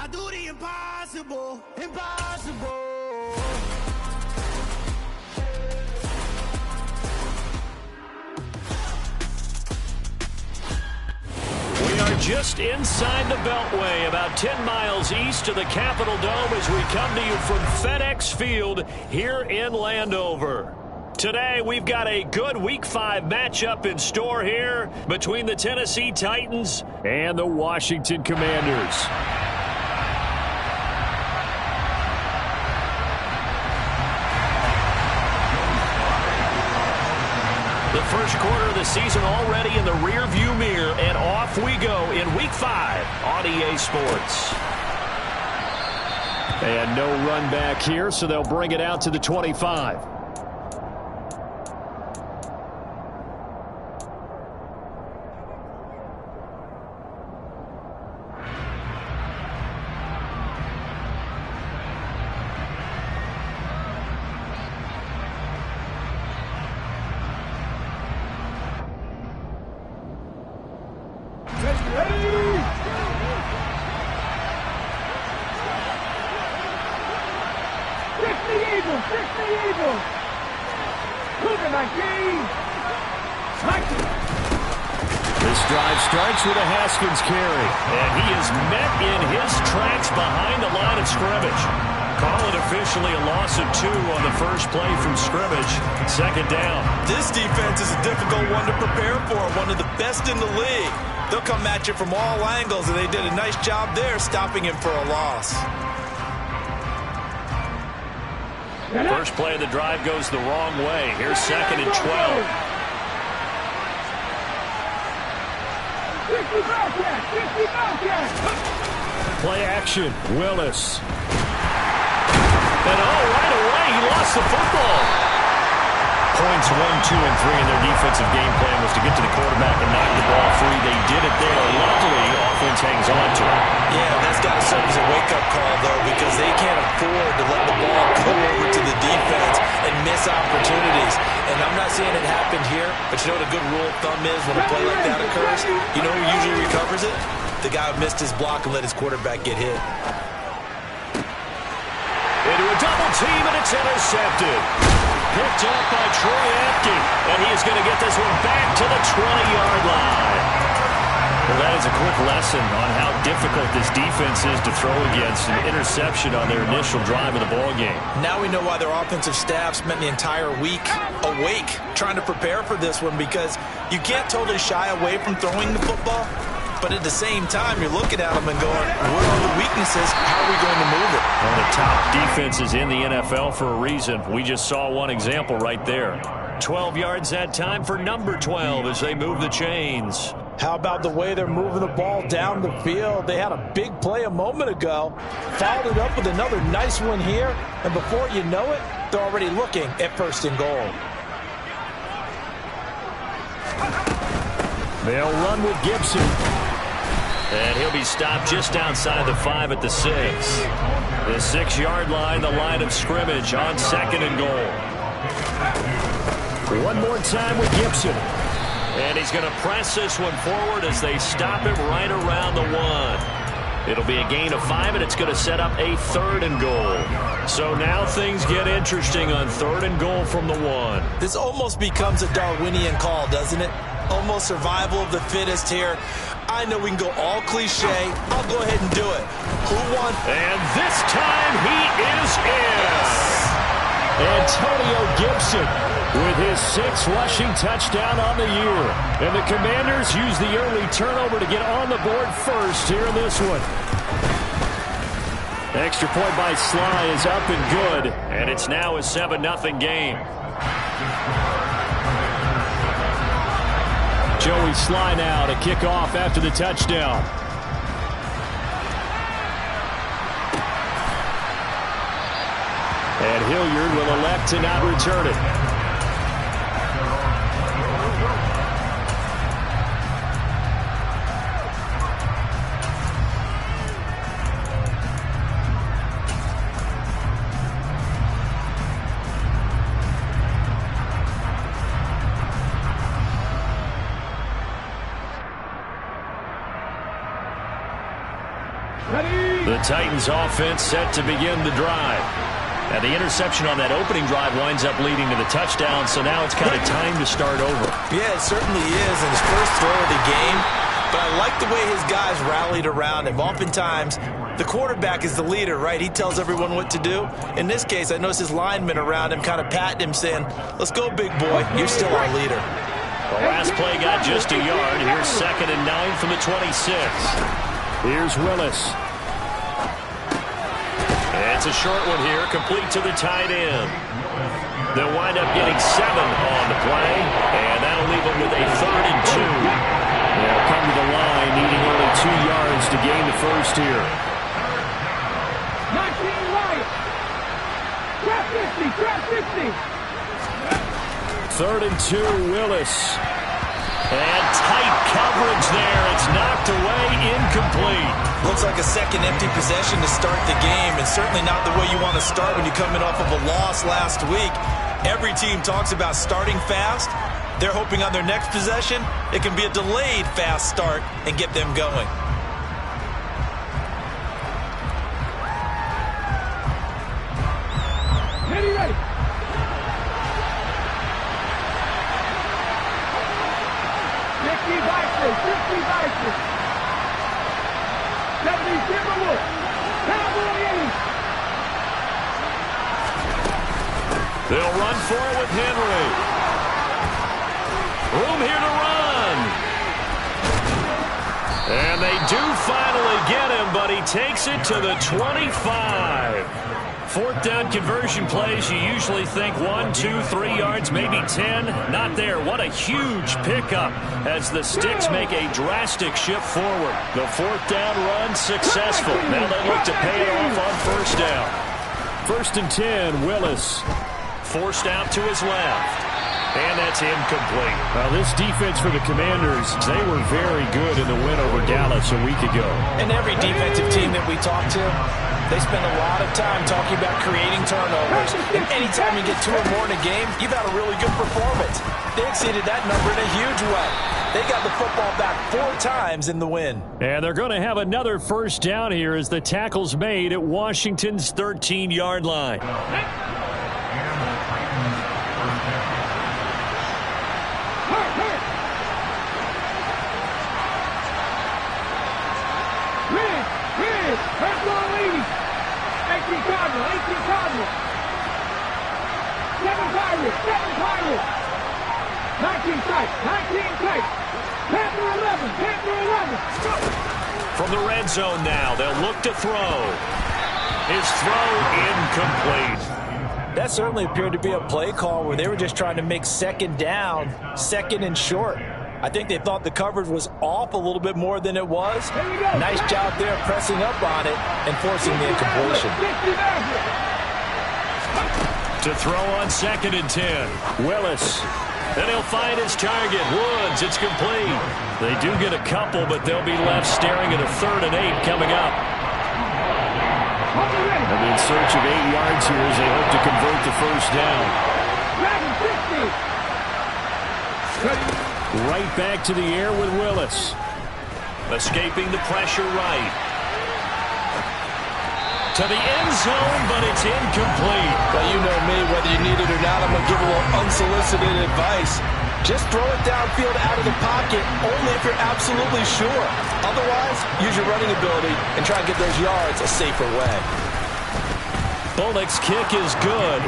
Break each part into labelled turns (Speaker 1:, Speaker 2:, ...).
Speaker 1: I do the impossible, impossible.
Speaker 2: We are just inside the Beltway, about 10 miles east of the Capitol Dome as we come to you from FedEx Field here in Landover. Today, we've got a good Week 5 matchup in store here between the Tennessee Titans and the Washington Commanders. The first quarter of the season already in the rearview mirror, and off we go in Week 5 on EA Sports. And no run back here, so they'll bring it out to the 25. This drive starts with a Haskins carry, and he is met in his tracks behind the line of scrimmage. Call it officially a loss of 2 on the first play from scrimmage. Second down.
Speaker 3: This defense is a difficult one to prepare for, one of the best in the league. They'll come at you from all angles, and they did a nice job there stopping him for a loss.
Speaker 2: First play of the drive goes the wrong way. Here's 2nd and 12. Play action, Willis. And right away, he lost the football. Points 1, 2, and 3 in their defensive game plan was to get to the quarterback and knock the ball free. They did it there. Luckily, offense hangs on to it.
Speaker 3: Yeah, that's got to serve as a wake-up call, though, because they can't afford to let the ball go over to the defense and miss opportunities. And I'm not saying it happened here, but you know what a good rule of thumb is when a play like that occurs? You know who usually recovers it? The guy who missed his block and let his quarterback get hit.
Speaker 2: Into a double team, and it's intercepted. Picked up by Troy Apke, and he is going to get this one back to the 20-yard line. Well, that is a quick lesson on how difficult this defense is to throw against an interception on their initial drive of the ballgame.
Speaker 3: Now we know why their offensive staff spent the entire week awake trying to prepare for this one, because you can't totally shy away from throwing the football, but at the same time, you're looking at them and going, where are the weaknesses? How are we going to move it?
Speaker 2: One of the top defenses in the NFL for a reason. We just saw one example right there. 12 yards that time for number 12 as they move the chains.
Speaker 3: How about the way they're moving the ball down the field? They had a big play a moment ago, followed it up with another nice one here, and before you know it, they're already looking at 1st and goal.
Speaker 2: They'll run with Gibson. And he'll be stopped just outside the 5 at the 6. The 6-yard line, the line of scrimmage on 2nd and goal. One more time with Gibson. And he's going to press this one forward as they stop him right around the 1. It'll be a gain of 5, and it's going to set up a 3rd and goal. So now things get interesting on 3rd and goal from the 1.
Speaker 3: This almost becomes a Darwinian call, doesn't it? Almost survival of the fittest here. I know we can go all cliche. I'll go ahead and do it. Who won?
Speaker 2: And this time he is in. Antonio Gibson with his 6th rushing touchdown on the year. And the Commanders use the early turnover to get on the board first here in this one. Extra point by Sly is up and good. And it's now a 7-0 game. Joey Sly now to kick off after the touchdown. And Hilliard will elect to not return it. The Titans offense set to begin the drive. And the interception on that opening drive winds up leading to the touchdown, so now it's kind of time to start over.
Speaker 3: Yeah, it certainly is in his first throw of the game, but I like the way his guys rallied around him. Oftentimes, the quarterback is the leader, right? He tells everyone what to do. In this case, I noticed his linemen around him kind of patting him, saying, let's go, big boy. You're still our leader.
Speaker 2: The last play got just a yard. Here's 2nd and 9 from the 26. Here's Willis. It's a short one here, complete to the tight end. They'll wind up getting 7 on the play, and that'll leave them with a 3rd and 2. They'll come to the line, needing only 2 yards to gain the first here.
Speaker 4: 19 right. Trap 50, trap 50.
Speaker 2: 3rd and 2, Willis. And tight coverage there. It's knocked away, incomplete.
Speaker 3: Looks like a second empty possession to start the game, and certainly not the way you want to start when you're coming off of a loss last week. Every team talks about starting fast. They're hoping on their next possession, it can be a delayed fast start and get them going.
Speaker 4: Ready. 50 Vikings. 70 Timberwolves. Cowboy 80.
Speaker 2: They'll run for it with Henry. Room here to run. And they do finally get him, but he takes it to the 25. 4th down conversion plays, you usually think 1, 2, 3 yards, maybe 10. Not there. What a huge pickup as the Sticks make a drastic shift forward. The 4th down run successful. Now they look to pay it off on 1st down. 1st and 10, Willis. Forced out to his left. And that's incomplete. Well, this defense for the Commanders, they were very good in the win over Dallas a week ago.
Speaker 3: And every defensive team that we talk to, they spend a lot of time talking about creating turnovers. And anytime you get 2 or more in a game, you've had a really good performance. They exceeded that number in a huge way. They got the football back 4 times in the win.
Speaker 2: And they're going to have another 1st down here as the tackle's made at Washington's 13-yard line.
Speaker 4: Cardinals. 7 Pirates. 19 tight. Panther 11.
Speaker 2: From the red zone now, they'll look to throw. His throw incomplete.
Speaker 3: That certainly appeared to be a play call where they were just trying to make 2nd down, 2nd and short. I think they thought the coverage was off a little bit more than it was. Nice job there pressing up on it and forcing the incompletion.
Speaker 2: To throw on 2nd and 10. Willis. And he'll find his target. Woods, it's complete. They do get a couple, but they'll be left staring at a 3rd and 8 coming up. And in search of 8 yards here as they hope to convert the 1st down. Right back to the air with Willis. Escaping the pressure right. To the end zone, but it's incomplete.
Speaker 3: Well, you know me, whether you need it or not, I'm going to give a little unsolicited advice. Just throw it downfield out of the pocket, only if you're absolutely sure. Otherwise, use your running ability and try and get those yards a safer way.
Speaker 2: Bullock's kick is good.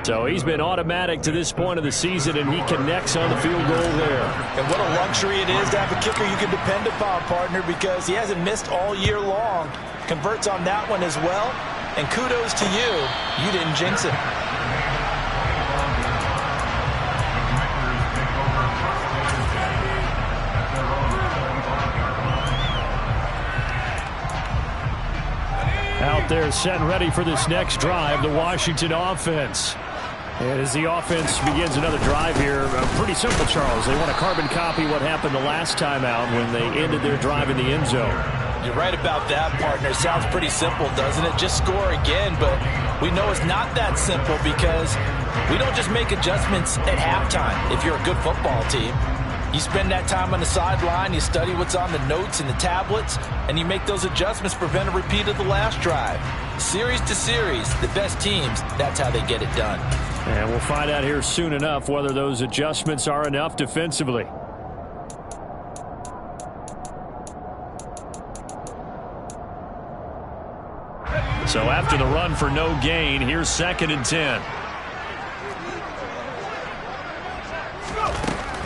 Speaker 2: So he's been automatic to this point of the season, and he connects on the field goal there.
Speaker 3: And what a luxury it is to have a kicker you can depend upon, partner, because he hasn't missed all year long. Converts on that one as well. And kudos to you. You didn't jinx it.
Speaker 2: Out there set and ready for this next drive, the Washington offense. And as the offense begins another drive here, pretty simple, Charles. They want to carbon copy what happened the last time out when they ended their drive in the end zone.
Speaker 3: You're right about that, partner. Sounds pretty simple, doesn't it? Just score again, but we know it's not that simple because we don't just make adjustments at halftime if you're a good football team. You spend that time on the sideline, you study what's on the notes and the tablets, and you make those adjustments to prevent a repeat of the last drive. Series to series, the best teams, that's how they get it done.
Speaker 2: And we'll find out here soon enough whether those adjustments are enough defensively. So after the run for no gain, here's 2nd and 10.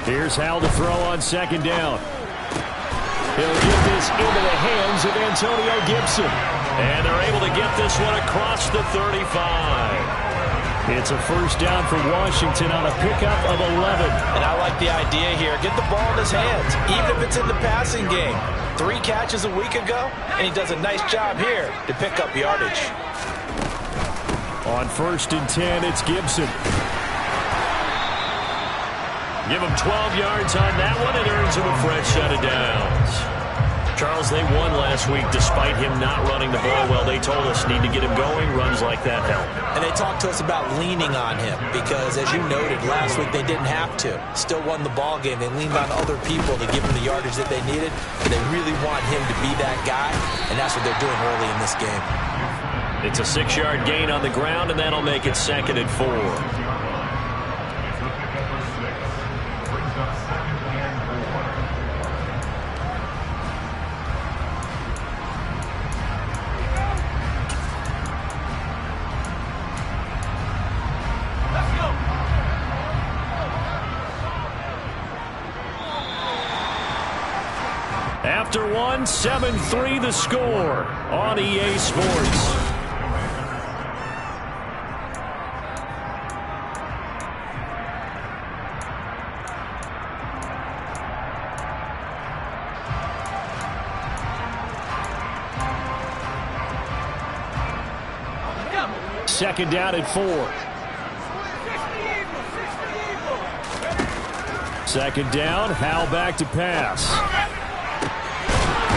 Speaker 2: Here's Hal to throw on 2nd down. He'll get this into the hands of Antonio Gibson. And they're able to get this one across the 35. It's a 1st down for Washington on a pickup of 11.
Speaker 3: And I like the idea here. Get the ball in his hands, even if it's in the passing game. 3 catches a week ago, and he does a nice job here to pick up yardage.
Speaker 2: On 1st and 10, it's Gibson. Give him 12 yards on that one and earns him a fresh set of downs. Charles, they won last week despite him not running the ball well. They told us need to get him going. Runs like that help.
Speaker 3: And they talked to us about leaning on him because, as you noted, last week they didn't have to. Still won the ball game. They leaned on other people to give him the yardage that they needed. But they really want him to be that guy, and that's what they're doing early in this game.
Speaker 2: It's a 6-yard gain on the ground, and that'll make it 2nd and 4. After one, 7-3 the score on EA Sports. Second down at 4. 2nd down, Hal back to pass.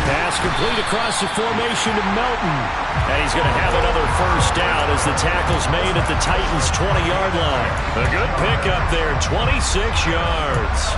Speaker 2: Pass complete across the formation to Melton. And he's going to have another 1st down as the tackle's made at the Titans' 20-yard line. A good pickup there, 26 yards.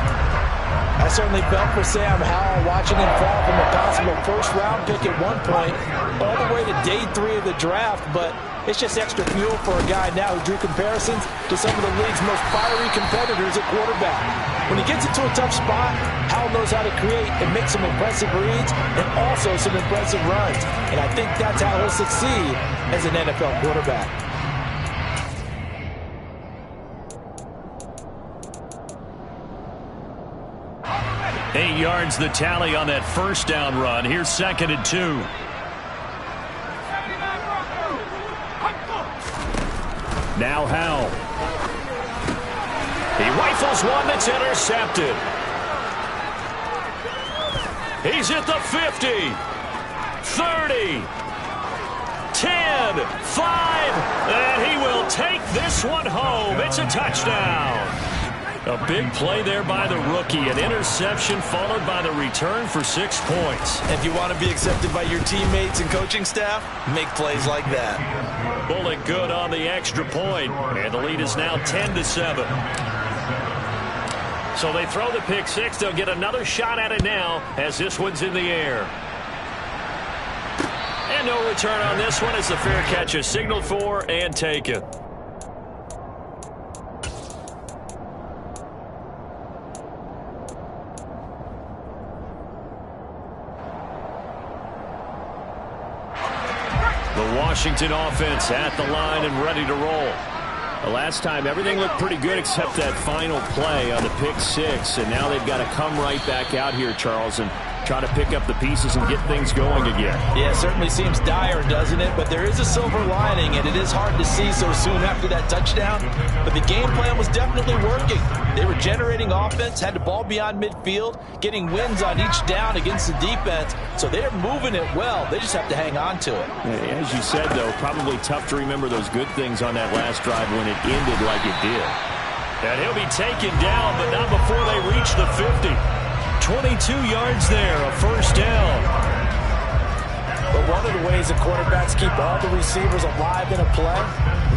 Speaker 3: I certainly felt for Sam Howell watching him fall from a possible 1st-round pick at one point all the way to day 3 of the draft, but it's just extra fuel for a guy now who drew comparisons to some of the league's most fiery competitors at quarterback. When he gets into a tough spot, Howell knows how to create and make some impressive reads and also some impressive runs. And I think that's how he'll succeed as an NFL quarterback.
Speaker 2: Eight yards the tally on that 1st down run. Here's 2nd and 2. Now Howell. He rifles one that's intercepted. He's at the 50, 30, 10, 5, and he will take this one home. It's a touchdown. A big play there by the rookie. An interception followed by the return for 6 points.
Speaker 3: If you want to be accepted by your teammates and coaching staff, make plays like that.
Speaker 2: Pulling good on the extra point, and the lead is now 10-7. So they throw the pick 6. They'll get another shot at it now as this one's in the air. And no return on this one as the fair catch is signaled for and taken. The Washington offense at the line and ready to roll. The last time, everything looked pretty good except that final play on the pick 6. And now they've got to come right back out here, Charles, and try to pick up the pieces and get things going again.
Speaker 3: Yeah, it certainly seems dire, doesn't it? But there is a silver lining, and it is hard to see so soon after that touchdown. But the game plan was definitely working. They were generating offense, had the ball beyond midfield, getting wins on each down against the defense. So they're moving it well. They just have to hang on to it.
Speaker 2: As you said, though, probably tough to remember those good things on that last drive when it ended like it did. And he'll be taken down, but not before they reach the 50. 22 yards there, a 1st down.
Speaker 3: But one of the ways the quarterbacks keep all the receivers alive in a play,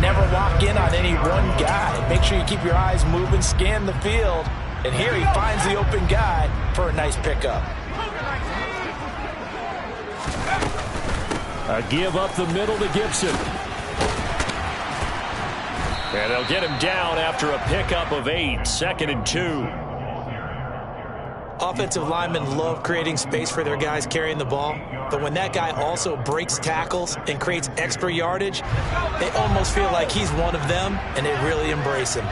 Speaker 3: never lock in on any one guy. Make sure you keep your eyes moving, scan the field, And here he finds the open guy for a nice pickup.
Speaker 2: A give up the middle to Gibson. And they'll get him down after a pickup of 8, 2nd and 2.
Speaker 3: Offensive linemen love creating space for their guys carrying the ball, but when that guy also breaks tackles and creates extra yardage, they almost feel like he's one of them, and they really embrace him.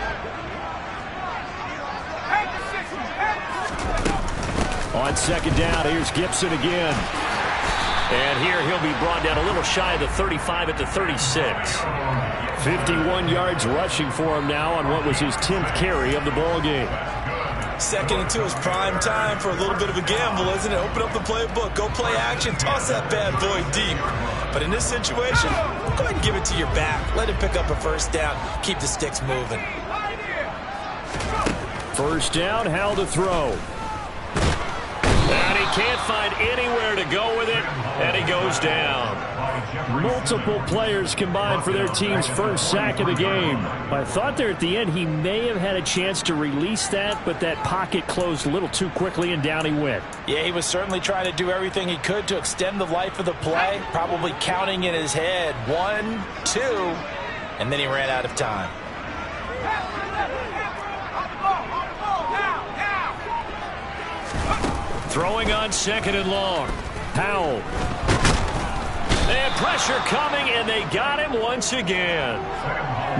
Speaker 2: On 2nd down, here's Gibson again. And here he'll be brought down a little shy of the 35 at the 36. 51 yards rushing for him now on what was his 10th carry of the ball game.
Speaker 3: 2nd and 2 is prime time for a little bit of a gamble, isn't it? Open up the playbook, go play action, toss that bad boy deep. But in this situation, go ahead and give it to your back. Let him pick up a 1st down, keep the sticks moving.
Speaker 2: 1st down, Howell to throw. And he can't find anywhere to go with it, and he goes down. Multiple players combined for their team's 1st sack of the game. I thought there at the end he may have had a chance to release that, but that pocket closed a little too quickly, and down he went.
Speaker 3: Yeah, he was certainly trying to do everything he could to extend the life of the play, probably counting in his head 1, 2, and then he ran out of time.
Speaker 2: Throwing on 2nd and long. Howell. And pressure coming, and they got him once again.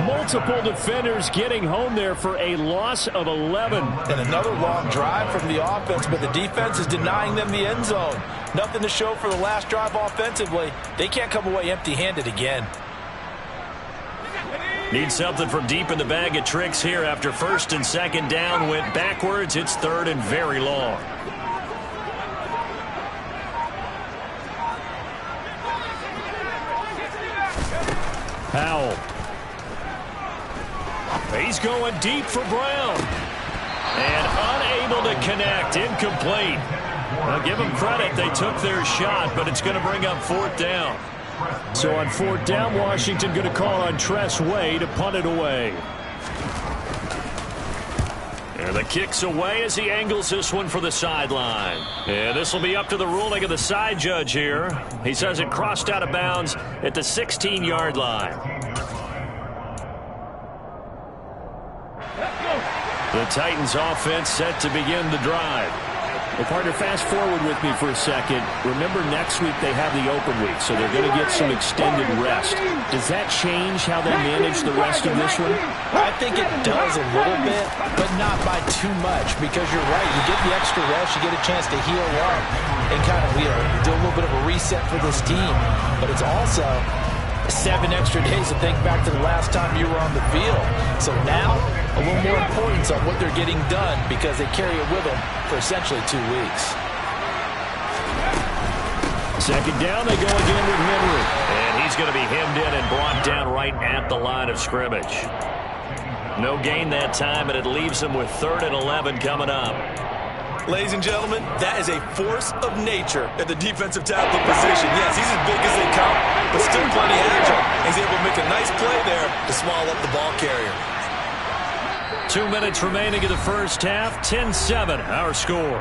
Speaker 2: Multiple defenders getting home there for a loss of 11.
Speaker 3: And another long drive from the offense, but the defense is denying them the end zone. Nothing to show for the last drive offensively. They can't come away empty-handed again.
Speaker 2: Need something from deep in the bag of tricks here after 1st and 2nd down went backwards. It's 3rd and very long. Howell. He's going deep for Brown. And unable to connect. Incomplete. I'll give them credit. They took their shot, but it's going to bring up 4th down. So on 4th down, Washington going to call on Tress Way to punt it away. And the kick's away as he angles this one for the sideline. And this will be up to the ruling of the side judge here. He says it crossed out of bounds at the 16-yard line. The Titans offense set to begin the drive. Well, partner, fast forward with me for a second. Remember, next week they have the open week, so they're going to get some extended rest. Does that change how they manage the rest of this one?
Speaker 3: I think it does a little bit, but not by too much, because you're right. You get the extra rest, you get a chance to heal up and kind of, do a little bit of a reset for this team. But it's also 7 extra days to think back to the last time you were on the field. So now, a little more importance on what they're getting done because they carry it with them for essentially 2 weeks.
Speaker 2: 2nd down, they go again with Henry. And he's going to be hemmed in and brought down right at the line of scrimmage. No gain that time, and it leaves them with 3rd and 11 coming up.
Speaker 3: Ladies and gentlemen, that is a force of nature at the defensive tackle position. Yes, he's as big as they come, but still plenty agile. He's able to make a nice play there to swallow up the ball carrier.
Speaker 2: 2 minutes remaining in the 1st half. 10-7, our score.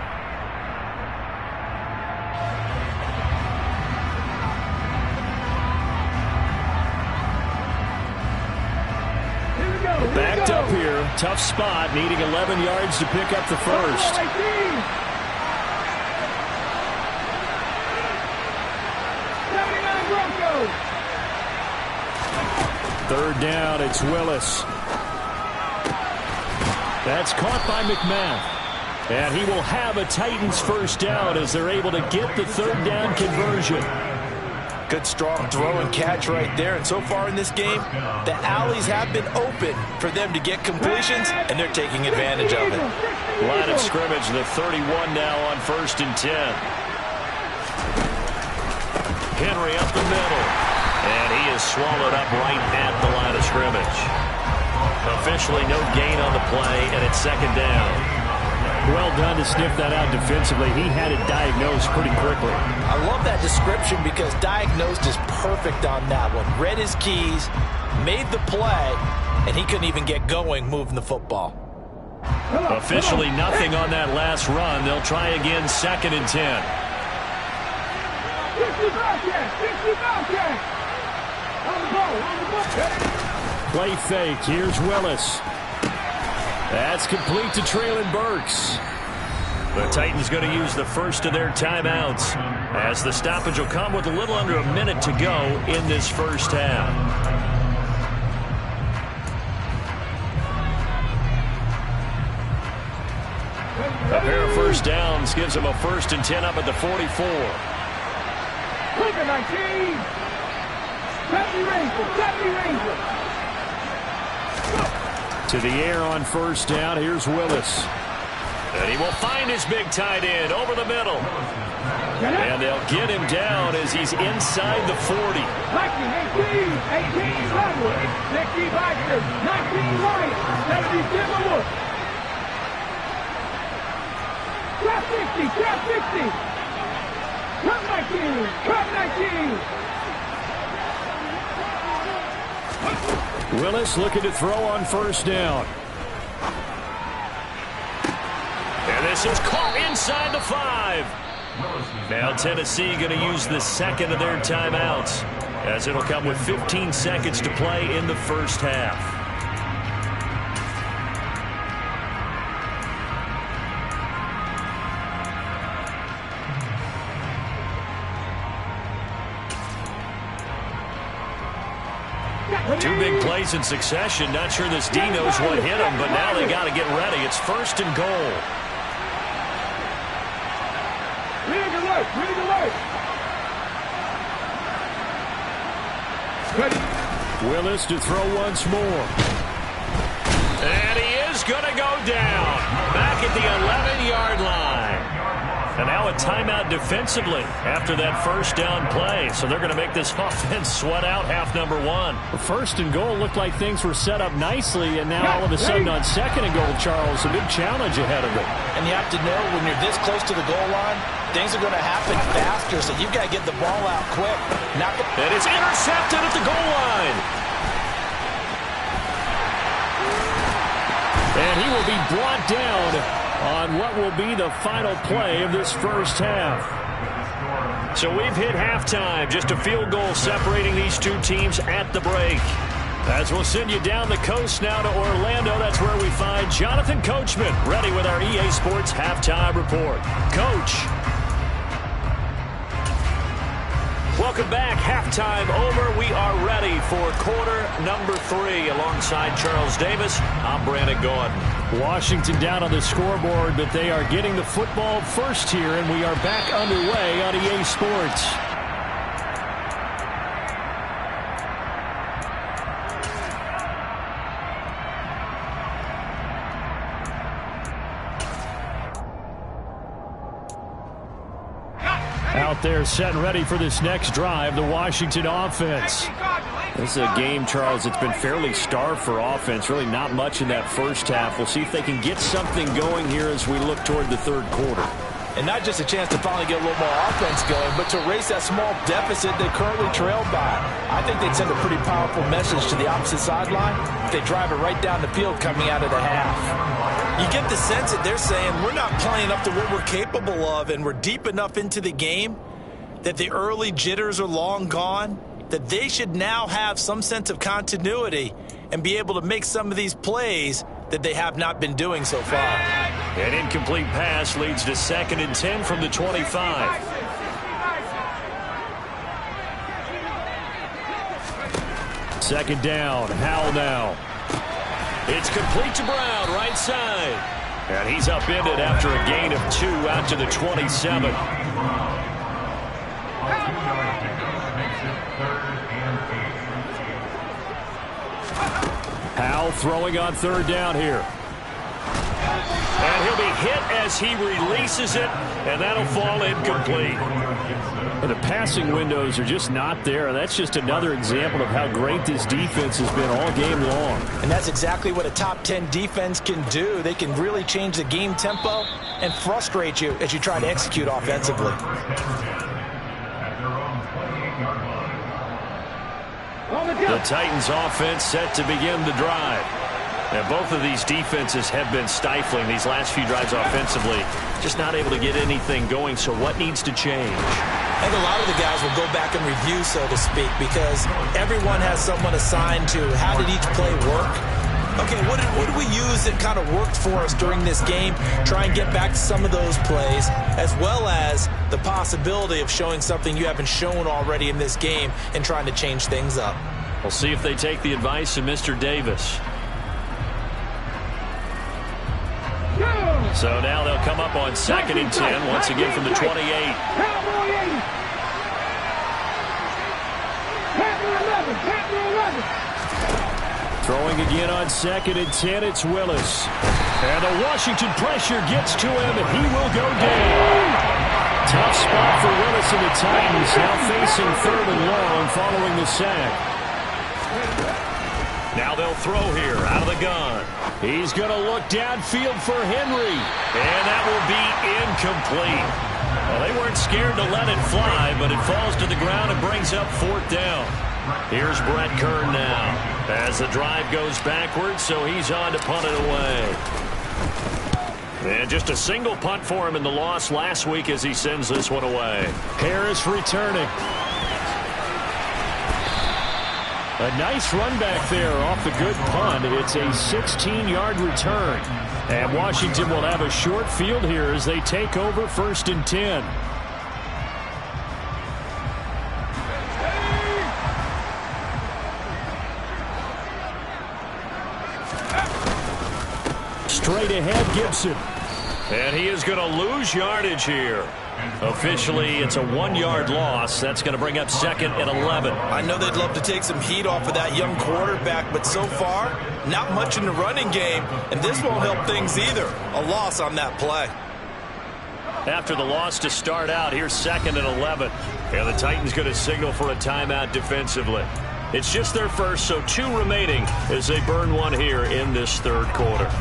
Speaker 2: Backed up here. Tough spot. Needing 11 yards to pick up the 1st. Third down. It's Willis. That's caught by McMath. And he will have a Titans 1st down as they're able to get the 3rd down conversion.
Speaker 3: Good strong throw and catch right there. And so far in this game, the alleys have been open for them to get completions, and they're taking advantage of it.
Speaker 2: Line of scrimmage, the 31 now on 1st and 10. Henry up the middle. And he is swallowed up right at the line of scrimmage. Officially no gain on the play, and it's 2nd down. Well done to sniff that out defensively. He had it diagnosed pretty quickly.
Speaker 3: I love that description because diagnosed is perfect on that one. Read his keys, made the play, and he couldn't even get going moving the football.
Speaker 2: Officially nothing on that last run. They'll try again, 2nd and 10.
Speaker 4: 50 Bobcat! 50 Bobcat! On the ball, on the ball.
Speaker 2: Play fake. Here's Willis. That's complete to Traylon Burks. The Titans going to use the first of their timeouts, as the stoppage will come with a little under a minute to go in this first half. A pair of first downs gives them a 1st and 10 up at the 44.
Speaker 4: 19. 70 Rangers.
Speaker 2: To the air on first down. Here's Willis. And he will find his big tight end over the middle. And they'll get him down as he's inside the 40.
Speaker 4: 19, 18 Redwood, 60 Baxter, 19 White, 70 Timberwood. Trap 60, trap 60. Trap 19, trap 19.
Speaker 2: Willis looking to throw on first down. And this is caught inside the 5. Now Tennessee going to use the second of their timeouts, as it'll come with 15 seconds to play in the first half. Two big plays in succession. Not sure this D knows what hit him, but now they got to get ready. It's 1st and goal. Willis to throw once more. And he is going to go down. Back at the 11-yard line. And now a timeout defensively after that first down play. So they're going to make this offense sweat out half number 1. 1st and goal looked like things were set up nicely, and now all of a sudden on 2nd and goal, Charles, a big challenge ahead of them.
Speaker 3: And you have to know when you're this close to the goal line, things are going to happen faster, so you've got to get the ball out quick.
Speaker 2: And it's intercepted at the goal line. And he will be brought down on what will be the final play of this first half. So we've hit halftime. Just a field goal separating these two teams at the break. As we'll send you down the coast now to Orlando, that's where we find Jonathan Coachman, ready with our EA Sports Halftime Report. Coach. Welcome back. Halftime over. We are ready for quarter number 3. Alongside Charles Davis, I'm Brandon Gordon. Washington down on the scoreboard, but they are getting the football first here, and we are back underway on EA Sports. Out there set and ready for this next drive, the Washington offense. This is a game, Charles, it's been fairly starved for offense. Really not much in that first half. We'll see if they can get something going here as we look toward the third quarter.
Speaker 3: And not just a chance to finally get a little more offense going, but to erase that small deficit they currently trailed by. I think they'd send a pretty powerful message to the opposite sideline if they drive it right down the field coming out of the half. You get the sense that they're saying we're not playing up to what we're capable of, and we're deep enough into the game that the early jitters are long gone, that they should now have some sense of continuity and be able to make some of these plays that they have not been doing so far.
Speaker 2: An incomplete pass leads to 2nd and 10 from the 25. Second down, Howell now. It's complete to Brown, right side. And he's upended after a gain of 2 out to the 27. Howell throwing on 3rd down here. And he'll be hit as he releases it, and that'll fall incomplete. The passing windows are just not there. That's just another example of how great this defense has been all game long.
Speaker 3: And that's exactly what a top 10 defense can do. They can really change the game tempo and frustrate you as you try to execute offensively.
Speaker 2: The Titans offense set to begin the drive. And both of these defenses have been stifling these last few drives offensively. Just not able to get anything going, so what needs to change?
Speaker 3: I think a lot of the guys will go back and review, so to speak, because everyone has someone assigned to how did each play work. Okay, what did we use that kind of worked for us during this game? Try and get back to some of those plays, as well as the possibility of showing something you haven't shown already in this game and trying to change things up.
Speaker 2: We'll see if they take the advice of Mr. Davis. So now they'll come up on 2nd and 10, once again from the 28. Throwing again on 2nd and 10, it's Willis. And the Washington pressure gets to him, and he will go down. Tough spot for Willis and the Titans, now facing 3rd and long following the sack. Now they'll throw here out of the gun. He's going to look downfield for Henry. And that will be incomplete. Well, they weren't scared to let it fly, but it falls to the ground and brings up 4th down. Here's Brett Kern now as the drive goes backwards, so he's on to punt it away. And just a single punt for him in the loss last week as he sends this one away. Harris returning. A nice run back there off the good punt. It's a 16-yard return. And Washington will have a short field here as they take over 1st and 10. Straight ahead, Gibson. And he is going to lose yardage here. Officially, it's a 1-yard loss. That's going to bring up 2nd and 11.
Speaker 3: I know they'd love to take some heat off of that young quarterback, but so far, not much in the running game, and this won't help things either. A loss on that play.
Speaker 2: After the loss to start out, here's 2nd and 11. And the Titans going to signal for a timeout defensively. It's just their first, so 2 remaining as they burn one here in this 3rd quarter.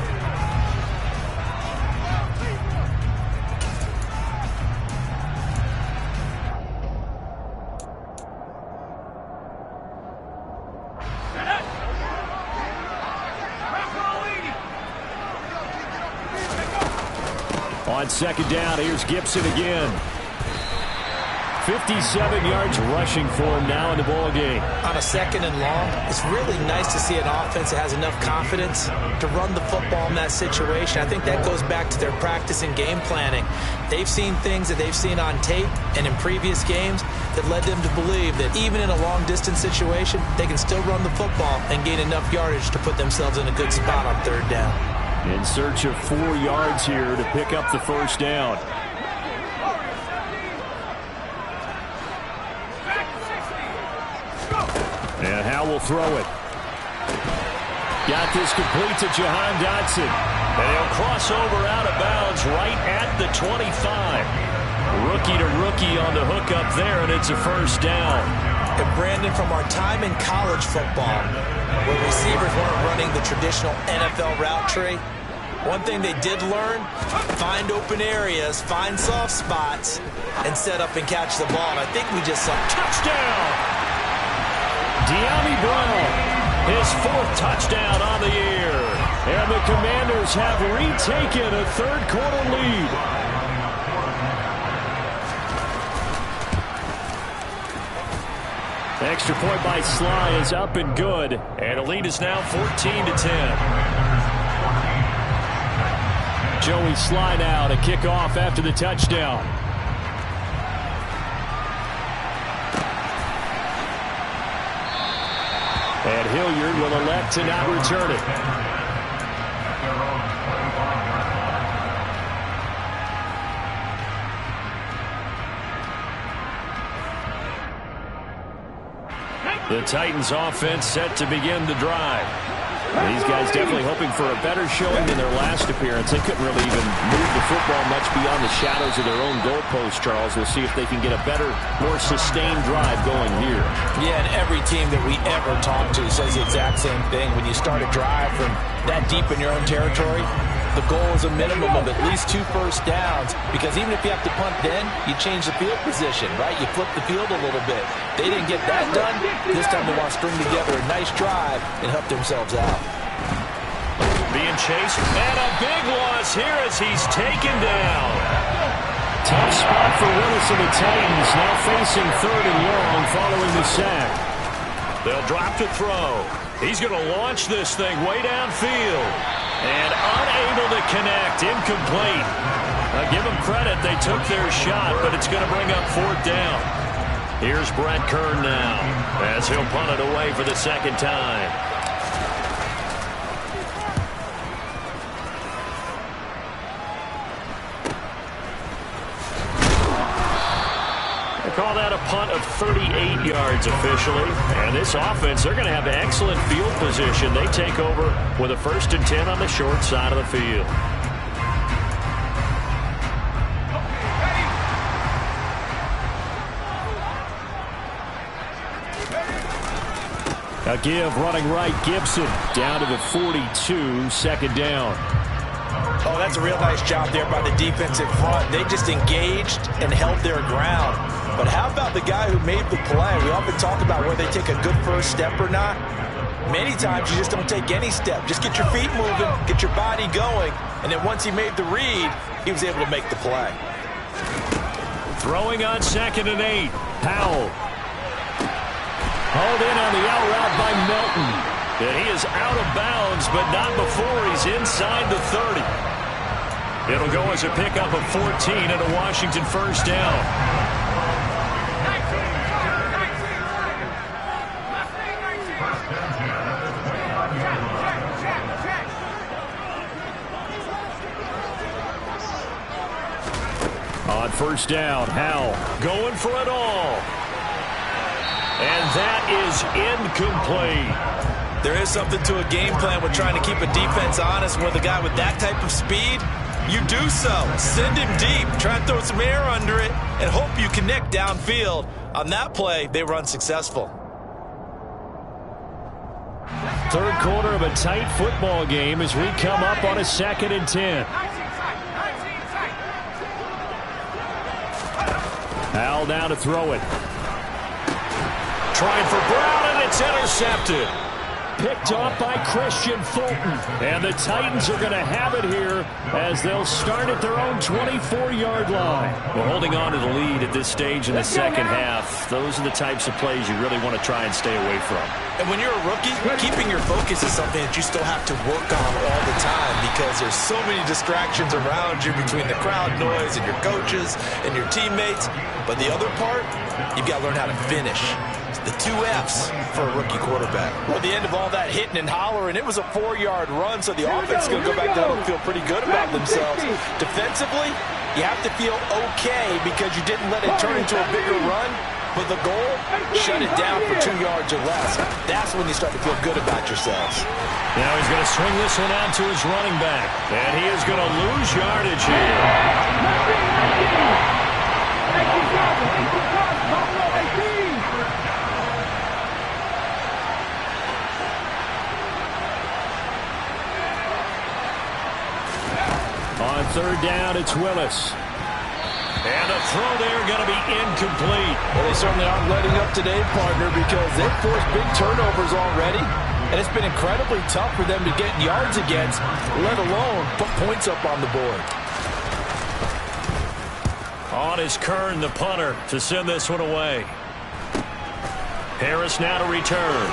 Speaker 2: On 2nd down, here's Gibson again. 57 yards rushing for him now in the ball game.
Speaker 3: On a 2nd and long, it's really nice to see an offense that has enough confidence to run the football in that situation. I think that goes back to their practice and game planning. They've seen things that they've seen on tape and in previous games that led them to believe that even in a long-distance situation, they can still run the football and gain enough yardage to put themselves in a good spot on 3rd down.
Speaker 2: In search of 4 yards here to pick up the 1st down. And Howe will throw it. Got this complete to Jahan Dotson. And he'll cross over out of bounds right at the 25. Rookie to rookie on the hook up there, and it's a 1st down.
Speaker 3: And Brandon, from our time in college football, where receivers weren't running the traditional NFL route tree, one thing they did learn, find open areas, find soft spots, and set up and catch the ball. And I think we just saw
Speaker 2: touchdown. De'Ami Brown, his 4th touchdown on the year. And the Commanders have retaken a 3rd quarter lead. Extra point by Sly is up and good. And the lead is now 14-10. Joey Sly now to kick off after the touchdown. And Hilliard will elect to not return it. The Titans offense set to begin the drive. These guys definitely hoping for a better showing than their last appearance. They couldn't really even move the football much beyond the shadows of their own goalpost, Charles. We'll see if they can get a better, more sustained drive going here. Yeah, and every team that we ever talk to says the exact same thing. When you start a drive from that deep in your own territory, the goal is a minimum of at least 2 first downs, because even if you have to punt then, you change the field position, right? You flip the field a little bit. They didn't get that done. This time they want to string together a nice drive and help themselves out. chase. And a big loss here as he's taken down. Tough spot for Willis and the Titans, now facing 3rd and long following the sack. They'll drop to throw. He's going to launch this thing way downfield. And unable to connect, incomplete. Now give them credit, they took their shot, but it's going to bring up 4th down. Here's Brett Kern now, as he'll punt it away for the 2nd time. They call that a punt of 38 yards officially. And this offense, they're going to have excellent field position. They take over with a 1st and 10 on the short side of the field. A give running right, Gibson down to the 42, 2nd down.
Speaker 3: Oh, that's a real nice job there by the defensive front. They just engaged and held their ground. But how about the guy who made the play? We often talk about whether they take a good first step or not. Many times you just don't take any step. Just get your feet moving, get your body going, and then once he made the read, he was able to make the play.
Speaker 2: Throwing on 2nd and 8. Powell. Hauled in on the out route by Melton. And he is out of bounds, but not before he's inside the 30. It'll go as a pickup of 14 and a Washington 1st down. On 1st down, Howell going for it all. And that is incomplete.
Speaker 3: There is something to a game plan with trying to keep a defense honest. With a guy with that type of speed, you do so. Send him deep. Try and throw some air under it and hope you connect downfield. On that play, they were unsuccessful.
Speaker 2: 3rd quarter of a tight football game as we come up on a 2nd and 10. Howell down to throw it. Trying for Brown, and it's intercepted. Picked off by Christian Fulton. And the Titans are going to have it here as they'll start at their own 24-yard line. Well, holding on to the lead at this stage in the 2nd half, those are the types of plays you really want to try and stay away from.
Speaker 3: And when you're a rookie, keeping your focus is something that you still have to work on all the time because there's so many distractions around you between the crowd noise and your coaches and your teammates. But the other part, you've got to learn how to finish. The 2 F's for a rookie quarterback. Well, at the end of all that hitting and hollering, it was a 4-yard run, so the offense is going to go back down and feel pretty good about themselves. Defensively, you have to feel okay because you didn't let it turn into a bigger run, but the goal, shut it down for 2 yards or less. That's when you start to feel good about yourselves.
Speaker 2: Now he's going to swing this one out to his running back, and he is going to lose yardage here. On 3rd down, it's Willis. And a throw there going to be incomplete.
Speaker 3: Well, they certainly aren't letting up today, partner, because they've forced big turnovers already. And it's been incredibly tough for them to get yards against, let alone put points up on the board.
Speaker 2: On is Kern, the punter, to send this one away. Harris now to return.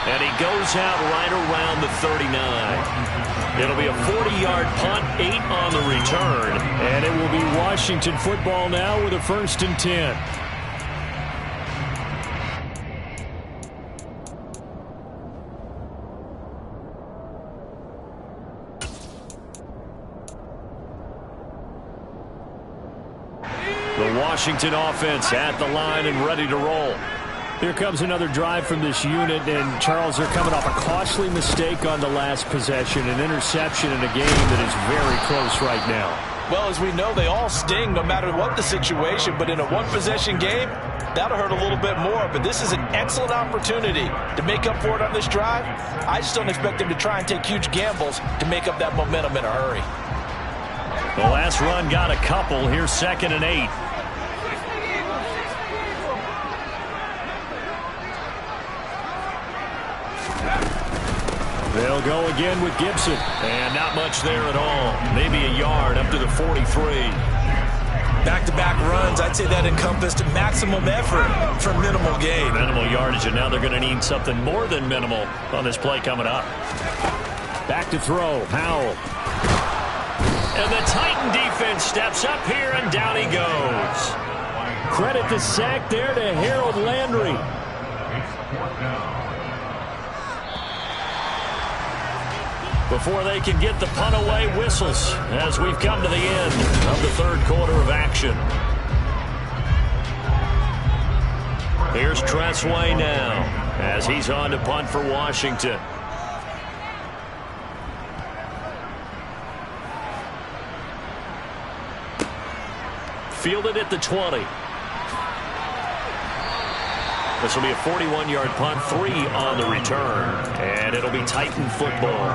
Speaker 2: And he goes out right around the 39. It'll be a 40-yard punt, 8 on the return. And it will be Washington football now with a 1st and 10. The Washington offense at the line and ready to roll. Here comes another drive from this unit, and Charles, they're coming off a costly mistake on the last possession, an interception in a game that is very close right now.
Speaker 3: Well, as we know, they all sting no matter what the situation, but in a one-possession game, that'll hurt a little bit more, but this is an excellent opportunity to make up for it on this drive. I just don't expect them to try and take huge gambles to make up that momentum in a hurry.
Speaker 2: The last run got a couple. Here's 2nd and 8. They'll go again with Gibson. And not much there at all. Maybe a yard up to the 43.
Speaker 3: Back-to-back runs, I'd say that encompassed maximum effort for minimal gain.
Speaker 2: Minimal yardage, and now they're going to need something more than minimal on this play coming up. Back to throw, Howell. And the Titan defense steps up here, and down he goes. Credit the sack there to Harold Landry. Before they can get the punt away, whistles as we've come to the end of the third quarter of action. Here's Tressway now as he's on to punt for Washington. Fielded at the 20. This will be a 41-yard punt, 3 on the return, and it'll be Titan football.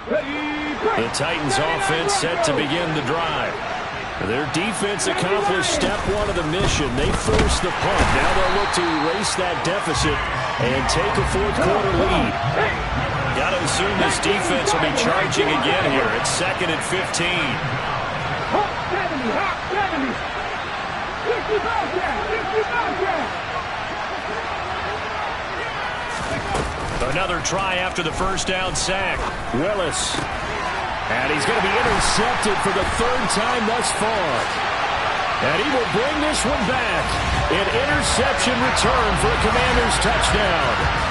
Speaker 2: The Titans offense set to begin the drive. Their defense accomplished step 1 of the mission. They forced the punt. Now they'll look to erase that deficit and take a fourth quarter lead. Got to assume this defense will be charging again here. It's 2nd and 15. Another try after the first down sack. Willis. And he's going to be intercepted for the 3rd time thus far. And he will bring this one back. An interception return for a Commanders touchdown.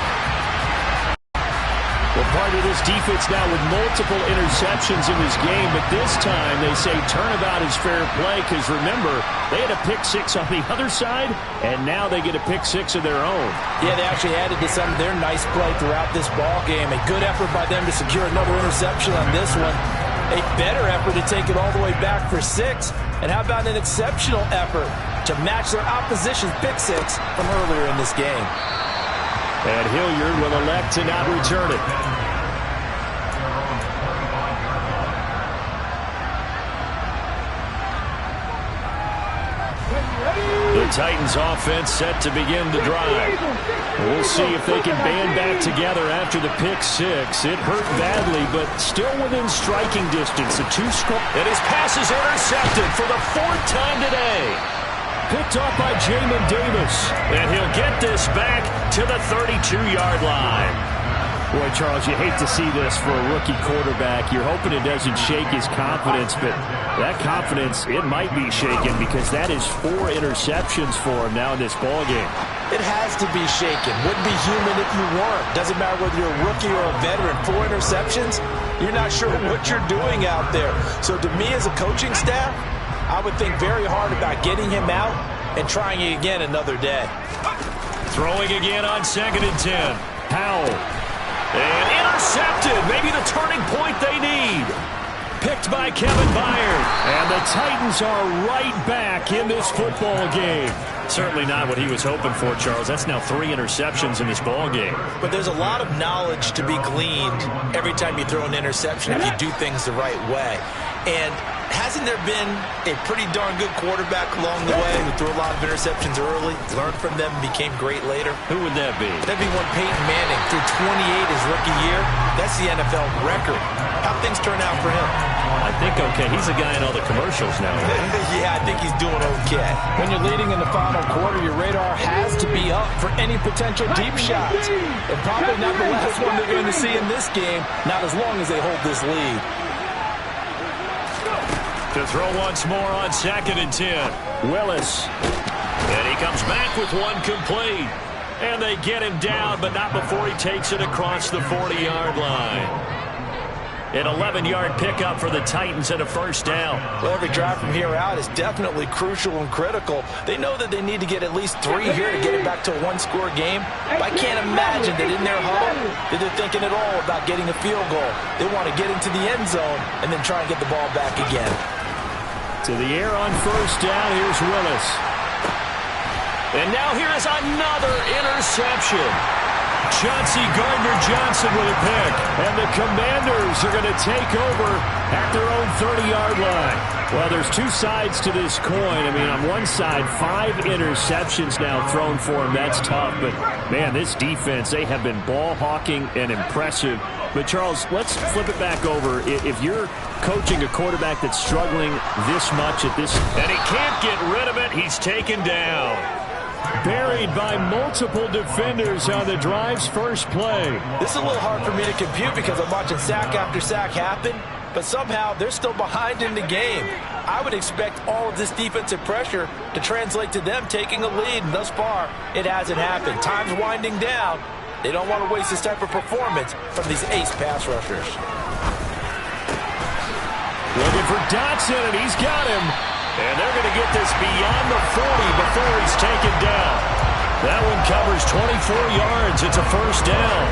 Speaker 2: Well, part of this defense now with multiple interceptions in this game, but this time they say turnabout is fair play because, remember, they had a pick-6 on the other side, and now they get a pick-6 of their own.
Speaker 3: Yeah, they actually added to some of their nice play throughout this ball game. A good effort by them to secure another interception on this one. A better effort to take it all the way back for 6. And how about an exceptional effort to match their opposition's pick-6 from earlier in this game.
Speaker 2: And Hilliard will elect to not return it. The Titans offense set to begin the drive. We'll see if they can band back together after the pick-6. It hurt badly, but still within striking distance. A 2-score. And his pass is intercepted for the 4th time today. Picked off by Jamin Davis. And he'll get this back to the 32-yard line. Boy, Charles, you hate to see this for a rookie quarterback. You're hoping it doesn't shake his confidence, but that confidence, it might be shaken because that is 4 interceptions for him now in this ballgame.
Speaker 3: It has to be shaken. Wouldn't be human if you weren't. Doesn't matter whether you're a rookie or a veteran. 4 interceptions, you're not sure what you're doing out there. So to me as a coaching staff, I would think very hard about getting him out and trying it again another day.
Speaker 2: Throwing again on 2nd and 10. Howell. And intercepted. Maybe the turning point they need. Picked by Kevin Byard. And the Titans are right back in this football game. Certainly not what he was hoping for, Charles. That's now 3 interceptions in this ball game.
Speaker 3: But there's a lot of knowledge to be gleaned every time you throw an interception if you do things the right way. And hasn't there been a pretty darn good quarterback along the way who threw a lot of interceptions early, learned from them, and became great later?
Speaker 2: Who would that be?
Speaker 3: That'd be one Peyton Manning. Threw 28 his rookie year. That's the NFL record. How'd things turn out for him?
Speaker 2: I think okay. He's a guy in all the commercials now.
Speaker 3: Yeah, I think he's doing okay. When you're leading in the final quarter, your radar has to be up for any potential deep shots. And probably not the last one they're going to see in this game, not as long as they hold this lead.
Speaker 2: To throw once more on 2nd and 10. Willis. And he comes back with one complete. And they get him down, but not before he takes it across the 40-yard line. An 11-yard pickup for the Titans and a first down.
Speaker 3: Well, every drive from here out is definitely crucial and critical. They know that they need to get at least 3 here to get it back to a 1-score game. But I can't imagine that in their huddle that they're thinking at all about getting a field goal. They want to get into the end zone and then try and get the ball back again.
Speaker 2: To the air on first down, here's Willis. And now here is another interception. Chauncey Gardner-Johnson with a pick. And the Commanders are going to take over at their own 30-yard line. Well, there's two sides to this coin. I mean, on one side, 5 interceptions now thrown for him. That's tough. But, man, this defense, they have been ball hawking and impressive. But, Charles, let's flip it back over. If you're coaching a quarterback that's struggling this much at this, and he can't get rid of it, he's taken down. Buried by multiple defenders on the drive's first play.
Speaker 3: This is a little hard for me to compute because I'm watching sack after sack happen, but somehow they're still behind in the game. I would expect all of this defensive pressure to translate to them taking a lead, and thus far, it hasn't happened. Time's winding down. They don't want to waste this type of performance from these ace pass rushers.
Speaker 2: Looking for Dotson, and he's got him. And they're going to get this beyond the 40 before he's taken down. That one covers 24 yards. It's a first down.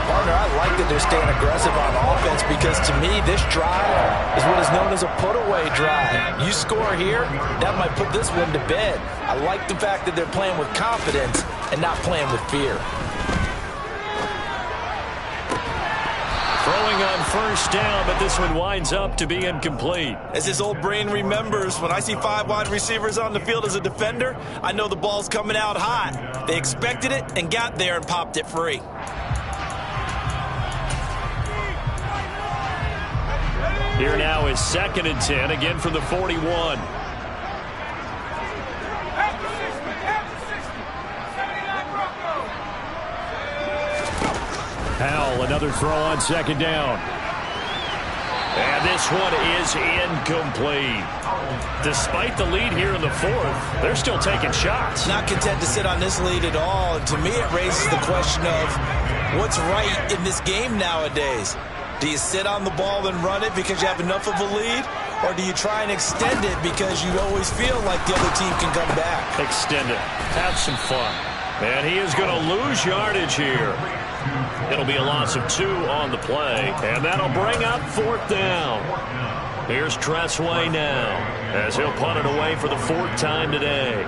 Speaker 3: Partner, I like that they're staying aggressive on offense because to me, this drive is what is known as a put-away drive. You score here, that might put this one to bed. I like the fact that they're playing with confidence and not playing with fear.
Speaker 2: Throwing on first down, but this one winds up to be incomplete.
Speaker 3: As his old brain remembers, when I see 5 wide receivers on the field as a defender, I know the ball's coming out hot. They expected it and got there and popped it free.
Speaker 2: Here now is 2nd and 10, again from the 41. Powell, another throw on 2nd down. And this one is incomplete. Despite the lead here in the 4th, they're still taking shots.
Speaker 3: Not content to sit on this lead at all. And to me, it raises the question of what's right in this game nowadays. Do you sit on the ball and run it because you have enough of a lead? Or do you try and extend it because you always feel like the other team can come back?
Speaker 2: Extend it. Have some fun. And he is going to lose yardage here. It'll be a loss of 2 on the play, and that'll bring up 4th down. Here's Tressway now, as he'll punt it away for the 4th time today.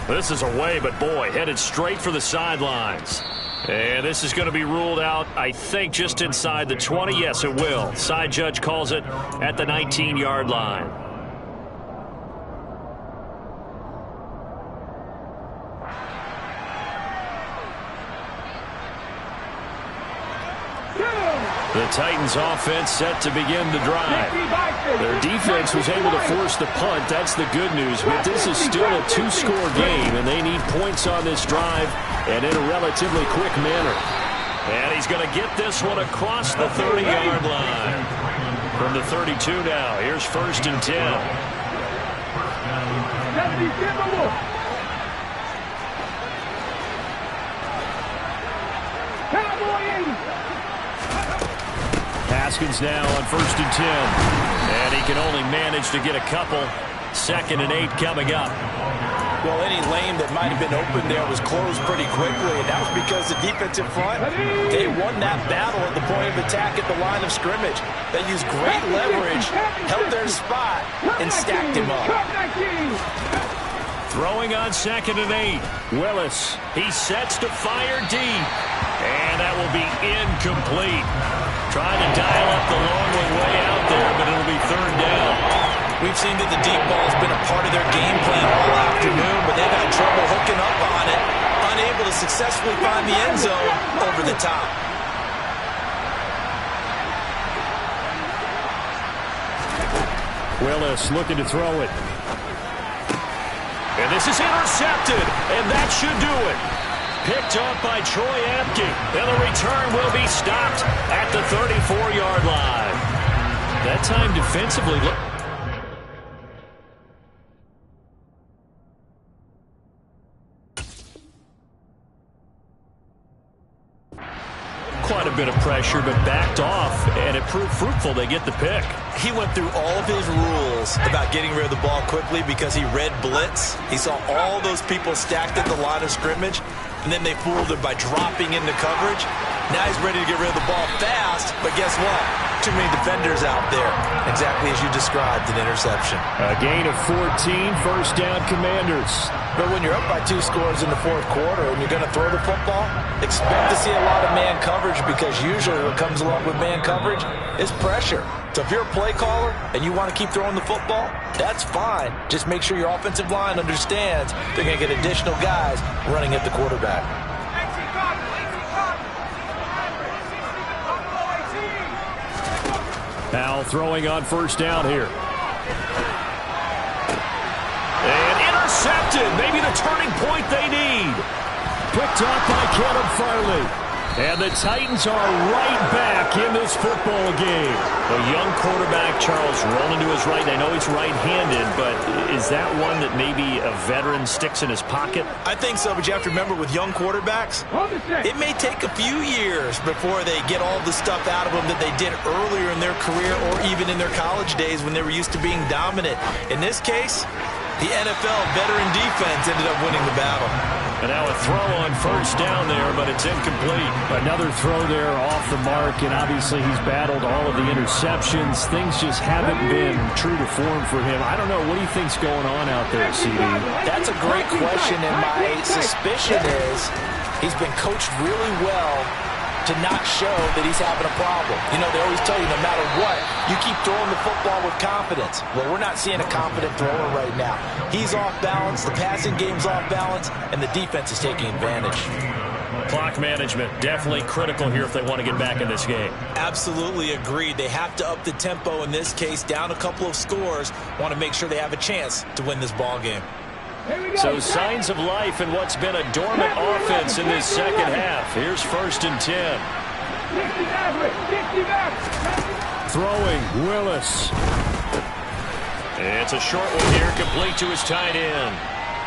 Speaker 2: This is away, but boy, headed straight for the sidelines. And this is going to be ruled out, I think, just inside the 20. Yes, it will. Side judge calls it at the 19-yard line. The Titans offense set to begin the drive. Their defense was able to force the punt. That's the good news. But this is still a 2-score game, and they need points on this drive and in a relatively quick manner. And he's going to get this one across the 30-yard line. From the 32 now, here's 1st and 10. Haskins now on 1st and 10. And he can only manage to get a couple. 2nd and 8 coming up.
Speaker 3: Well, any lane that might have been open there was closed pretty quickly, and that was because the defensive front, they won that battle at the point of attack at the line of scrimmage. They used great leverage, held their spot, and stacked him up.
Speaker 2: Throwing on 2nd and 8. Willis, he sets to fire deep. And that will be incomplete. Trying to dial up the long one way out there, but it'll be 3rd down.
Speaker 3: We've seen that the deep ball's been a part of their game plan all afternoon, but they've had trouble hooking up on it, unable to successfully find the end zone over the top.
Speaker 2: Willis looking to throw it. And this is intercepted, and that should do it. Picked up by Troy Apke, and the return will be stopped at the 34-yard line. That time defensively. Quite a bit of pressure, but backed off, and it proved fruitful. They get the pick.
Speaker 3: He went through all of his rules about getting rid of the ball quickly because he read blitz. He saw all those people stacked at the line of scrimmage, and then they fooled him by dropping into coverage. Now he's ready to get rid of the ball fast, but guess what? Too many defenders out there. Exactly as you described, an interception.
Speaker 2: A gain of 14, 1st down Commanders.
Speaker 3: But when you're up by 2 scores in the fourth quarter and you're going to throw the football, expect to see a lot of man coverage, because usually what comes along with man coverage is pressure. So if you're a play caller and you want to keep throwing the football, that's fine. Just make sure your offensive line understands they're going to get additional guys running at the quarterback.
Speaker 2: Now throwing on first down here. And intercepted. Maybe the turning point they need. Picked up by Caleb Farley. And the Titans are right back in this football game. A young quarterback, Charles, rolling to his right. I know he's right-handed, but is that one that maybe a veteran sticks in his pocket?
Speaker 3: I think so, but you have to remember, with young quarterbacks, it may take a few years before they get all the stuff out of them that they did earlier in their career or even in their college days when they were used to being dominant. In this case, the NFL veteran defense ended up winning the battle.
Speaker 2: And now a throw on first down there, but it's incomplete. Another throw there off the mark, and obviously he's battled all of the interceptions. Things just haven't been true to form for him. I don't know. What do you think's going on out there, CD?
Speaker 3: That's a great question, and my suspicion is he's been coached really well to not show that he's having a problem. You know, they always tell you no matter what, you keep throwing the football with confidence. Well, we're not seeing a confident thrower right now. He's off balance, the passing game's off balance, and the defense is taking advantage.
Speaker 2: Clock management, definitely critical here if they want to get back in this game.
Speaker 3: Absolutely agreed. They have to up the tempo in this case, down a couple of scores, want to make sure they have a chance to win this ball game.
Speaker 2: So signs of life in what's been a dormant offense in this second half. Here's 1st and 10. Throwing, Willis. It's a short one here, complete to his tight end.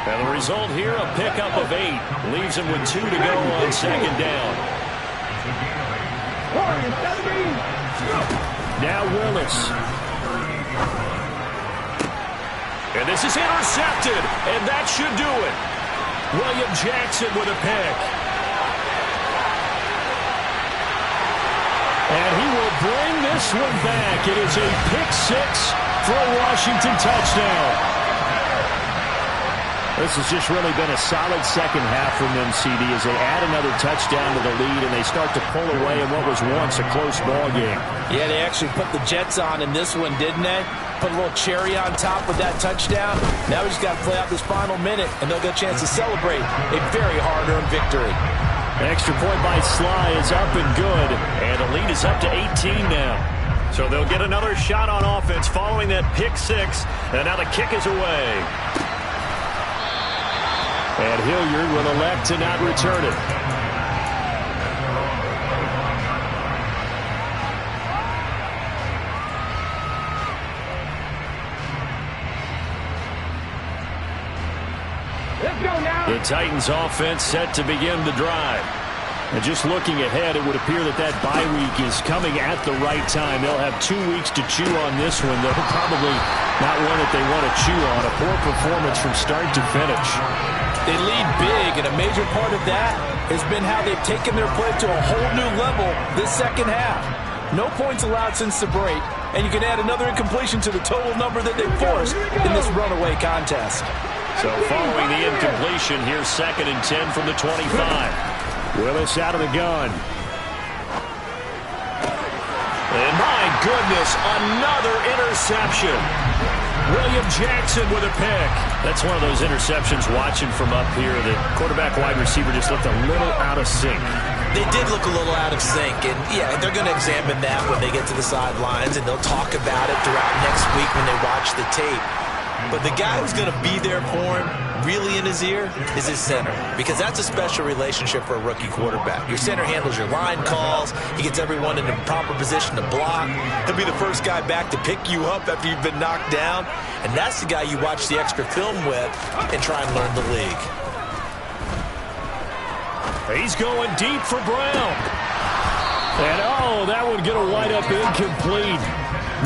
Speaker 2: And the result here, a pickup of 8. Leaves him with 2 to go on second down. Now Willis. And this is intercepted, and that should do it. William Jackson with a pick. And he will bring this one back. It is a pick 6 for a Washington touchdown. This has just really been a solid second half from them, CD, as they add another touchdown to the lead and they start to pull away in what was once a close ball game.
Speaker 3: Yeah, they actually put the Jets on in this one, didn't they? Put a little cherry on top with that touchdown. Now we just got to play out this final minute, and they'll get a chance to celebrate a very hard-earned victory.
Speaker 2: An extra point by Sly is up and good, and the lead is up to 18 now. So they'll get another shot on offense following that pick 6, and now the kick is away. And Hilliard will elect to not return it. The Titans offense set to begin the drive. And just looking ahead, it would appear that that bye week is coming at the right time. They'll have 2 weeks to chew on this one, though probably not one that they want to chew on. A poor performance from start to finish.
Speaker 3: They lead big, and a major part of that has been how they've taken their play to a whole new level this second half. No points allowed since the break, and you can add another incompletion to the total number that they forced in this runaway contest.
Speaker 2: So following the incompletion, here's 2nd and 10 from the 25. Willis out of the gun. And my goodness, another interception. William Jackson with a pick. That's one of those interceptions watching from up here. The quarterback wide receiver just looked a little out of sync.
Speaker 3: They did look a little out of sync, and yeah, they're going to examine that when they get to the sidelines, and they'll talk about it throughout next week when they watch the tape. But the guy who's going to be there for him, really in his ear, is his center. Because that's a special relationship for a rookie quarterback. Your center handles your line calls. He gets everyone in the proper position to block. He'll be the first guy back to pick you up after you've been knocked down. And that's the guy you watch the extra film with and try and learn the league.
Speaker 2: He's going deep for Brown. And oh, that would get a wide-up incomplete.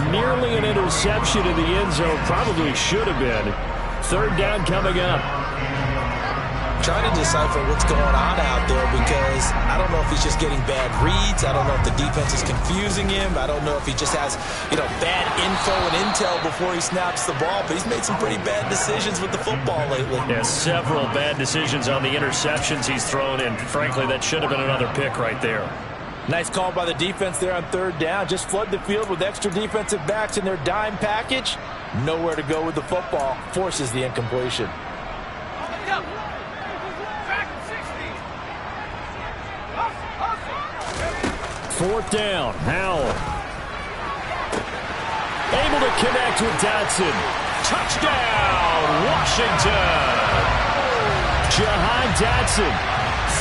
Speaker 2: Nearly an interception in the end zone. Probably should have been. 3rd down coming up.
Speaker 3: trying to decipher what's going on out there because I don't know if he's just getting bad reads. I don't know if the defense is confusing him. I don't know if he just has, bad info and intel before he snaps the ball. But he's made some pretty bad decisions with the football lately.
Speaker 2: Yeah, several bad decisions on the interceptions he's thrown, and frankly, that should have been another pick right there.
Speaker 3: Nice call by the defense there on third down. Just flood the field with extra defensive backs in their dime package. Nowhere to go with the football. Forces the incompletion.
Speaker 2: Fourth down, Howell. Able to connect with Dotson. Touchdown, Washington. Jahan Dotson,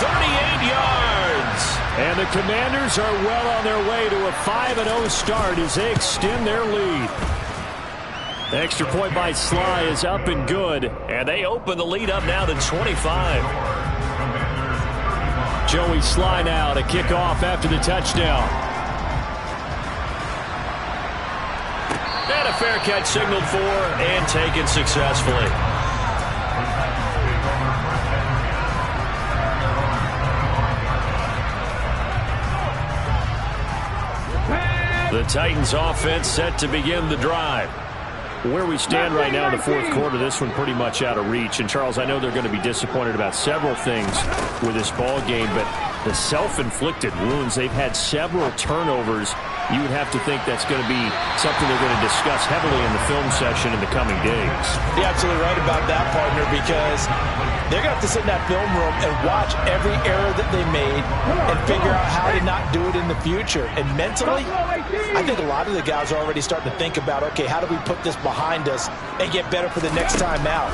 Speaker 2: 38 yards. And the Commanders are well on their way to a 5-0 start as they extend their lead. The extra point by Sly is up and good, and they open the lead up now to 25. Joey Sly now to kick off after the touchdown. And a fair catch signaled for and taken successfully. The Titans offense set to begin the drive. Where we stand right now in the fourth quarter, this one pretty much out of reach. And, Charles, I know they're going to be disappointed about several things with this ball game, but the self-inflicted wounds, they've had several turnovers. You would have to think that's going to be something they're going to discuss heavily in the film session in the coming days.
Speaker 3: You're absolutely right about that, partner, because they're going to have to sit in that film room and watch every error that they made and figure out how to not do it in the future. And mentally, I think a lot of the guys are already starting to think about, okay, how do we put this behind us and get better for the next time out?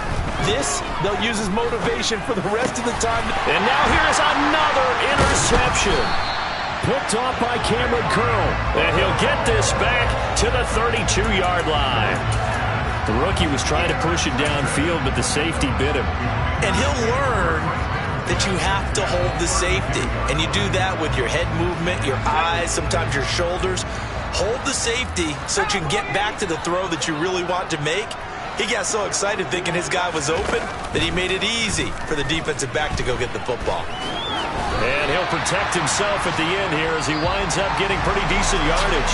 Speaker 3: This, they'll use as motivation for the rest of the time.
Speaker 2: And now here's another interception. Picked off by Cameron Curl. And he'll get this back to the 32-yard line. The rookie was trying to push it downfield, but the safety bit him.
Speaker 3: And he'll learn that you have to hold the safety. And you do that with your head movement, your eyes, sometimes your shoulders. Hold the safety so that you can get back to the throw that you really want to make. He got so excited thinking his guy was open that he made it easy for the defensive back to go get the football.
Speaker 2: And he'll protect himself at the end here as he winds up getting pretty decent yardage.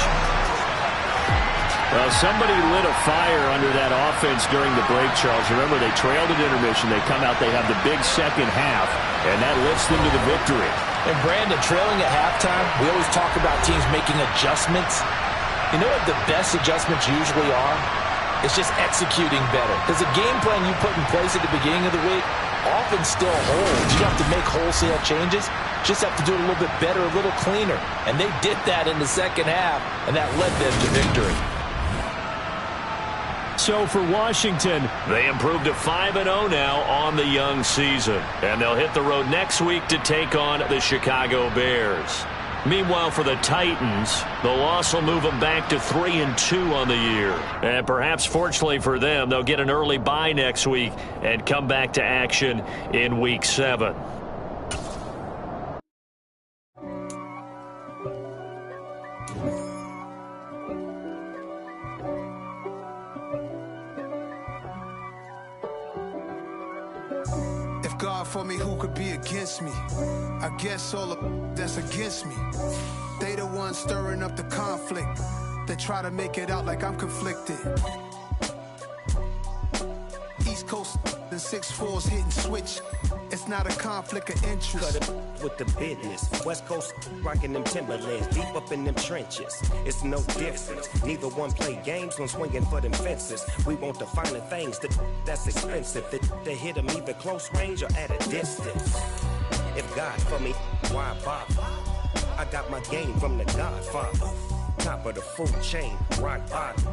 Speaker 2: Well, somebody lit a fire under that offense during the break, Charles. Remember, they trailed at intermission. They come out, they have the big second half, and that lifts them to the victory.
Speaker 3: And, Brandon, trailing at halftime, we always talk about teams making adjustments. You know what the best adjustments usually are? It's just executing better. Because the game plan you put in place at the beginning of the week often still holds. You don't have to make wholesale changes. Just have to do it a little bit better, a little cleaner. And they did that in the second half, and that led them to victory.
Speaker 2: So for Washington, they improved to 5-0 now on the young season. And they'll hit the road next week to take on the Chicago Bears. Meanwhile, for the Titans, the loss will move them back to 3-2 on the year. And perhaps fortunately for them, they'll get an early bye next week and come back to action in Week 7.
Speaker 1: If God for me, who could be against me? I guess all of that's against me. They the ones stirring up the conflict. They try to make it out like I'm conflicted. East Coast and 6'4's hitting switch. It's not a conflict of interest.
Speaker 5: Cut it with the business. West Coast rocking them Timberlands, deep up in them trenches. It's no difference. Neither one play games when swinging for them fences. We want the finer things that's expensive. They hit them either close range or at a distance. If God for me, why bother? I got my game from the Godfather. Top of the food chain, rock bottom.